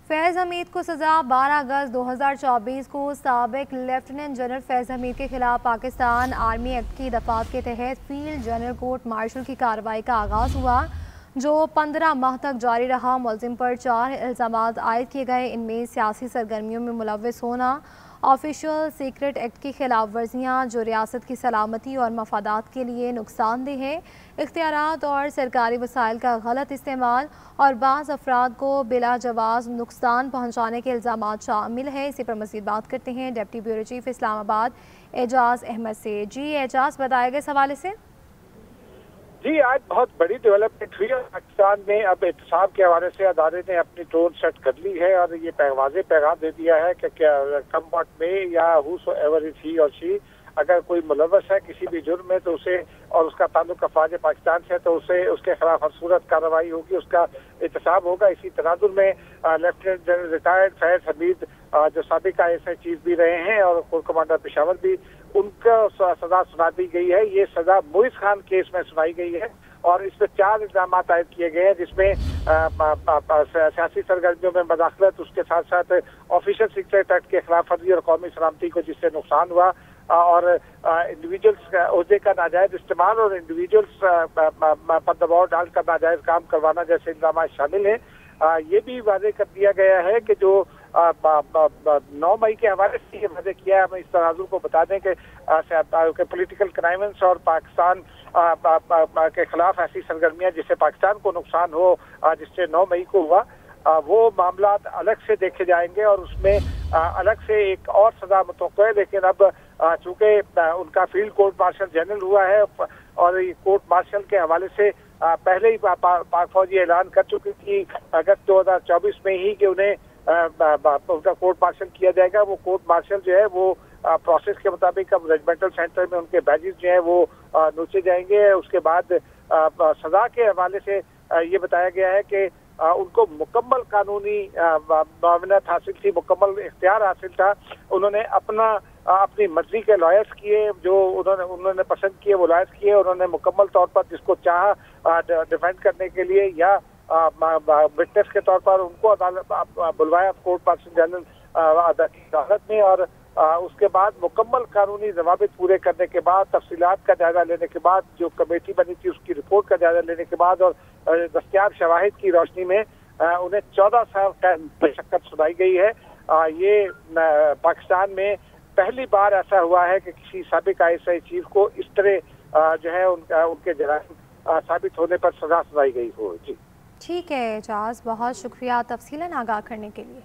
फैज़ हमीद को सज़ा। 12 अगस्त 2024 को साबिक लेफ्टिनेंट जनरल फैज़ हमीद के खिलाफ पाकिस्तान आर्मी एक्ट की दफ़ात के तहत फील्ड जनरल कोर्ट मार्शल की कार्रवाई का आगाज़ हुआ, जो 15 माह तक जारी रहा। मुलजिम पर 4 इल्ज़ामात आयद किए गए। इनमें सियासी सरगर्मियों में मुलव्वस होना, ऑफिशियल सीक्रेट एक्ट की खिलाफ वर्जियाँ जो रियासत की सलामती और मफादात के लिए नुकसानदेह है, इख्तियारात और सरकारी वसाइल का गलत इस्तेमाल और बाज़ अफराद को बिला जवाज़ नुकसान पहुँचाने के इल्ज़ामात शामिल है। इसी पर मज़ीद बात करते हैं डिप्टी ब्यूरो चीफ इस्लामाबाद एजाज़ अहमद से। जी एजाज़, बताएगा इस हवाले से। जी, आज बहुत बड़ी डेवलपमेंट हुई है। पाकिस्तान में अब एहतसाब के हवाले से अदालत ने अपनी टोन सेट कर ली है और ये वाज़ेह पैगाम दे दिया है कि क्या कम्बॉट में या हूसोएवर इज ही और शी अगर कोई मुलव्वस है किसी भी जुर्म में तो उसे और उसका ताल्लुक अफवाज पाकिस्तान से तो उसे उसके खिलाफ हर सूरत कार्रवाई होगी, उसका एहतसाब होगा। इसी तनाजुर में लेफ्टिनेंट जनरल रिटायर्ड फैज़ हमीद जो साबिक ISI चीफ भी रहे हैं और कोर कमांडर पेशावर भी, उनका सजा सुना दी गई है। ये सजा मुइज़ खान केस में सुनाई गई है और इस पर 4 इल्जाम आयद किए गए हैं, जिसमें सियासी सरगर्मियों में मदाखलत, उसके साथ साथ ऑफिशियल सीक्रेट एक्ट के खिलाफ वर्जी और कौमी सलामती को जिससे नुकसान हुआ और इंडिविजुअल्स ओहदे का नाजायज इस्तेमाल और इंडिविजुअल्स पर दबाव डालकर नाजायज काम करवाना जैसे इल्जाम शामिल हैं। ये भी वादे कर दिया गया है कि जो 9 मई के हवाले से ये वादे किया है, हम इस तराजू को बता दें कि पॉलिटिकल क्राइम्स और पाकिस्तान के खिलाफ ऐसी सरगर्मियां जिससे पाकिस्तान को नुकसान हो, जिससे 9 मई को हुआ, वो मामला अलग से देखे जाएंगे और उसमें अलग से एक और सजा मुतवक्को है। लेकिन अब चूंकि उनका फील्ड कोर्ट मार्शल जनरल हुआ है और ये कोर्ट मार्शल के हवाले से पहले ही पाक फौजी ऐलान कर चुकी थी अगस्त 2024 में ही कि उन्हें उनका कोर्ट मार्शल किया जाएगा। वो कोर्ट मार्शल जो है वो प्रोसेस के मुताबिक अब रेजिमेंटल सेंटर में उनके बैजेस जो है वो नोचे जाएंगे। उसके बाद सजा के हवाले से ये बताया गया है कि उनको मुकम्मल कानूनी मामलात हासिल थी, मुकम्मल इख्तियार हासिल था। उन्होंने अपनी मर्जी के लॉयर्स किए, जो उन्होंने पसंद किए वो लॉयर्स किए। उन्होंने मुकम्मल तौर पर जिसको चाहा डिफेंड करने के लिए या विटनेस के तौर पर उनको अदालत बुलवाया कोर्ट मार्शल जनरल अदालत में और उसके बाद मुकम्मल कानूनी जवाबित पूरे करने के बाद, तफसीलात का जायजा लेने के बाद, जो कमेटी बनी थी उसकी रिपोर्ट का जायजा लेने के बाद और दस्तयाब शवाहिद की रोशनी में उन्हें 14 साल कैद मशक्कत सुनाई गई है। ये पाकिस्तान में पहली बार ऐसा हुआ है कि किसी साबिक ISI चीफ को इस तरह जो है उनके जराइम साबित होने पर सजा सुनाई गई हो। जी ठीक है एजाज़, बहुत शुक्रिया तफसीलन आगाह करने के लिए।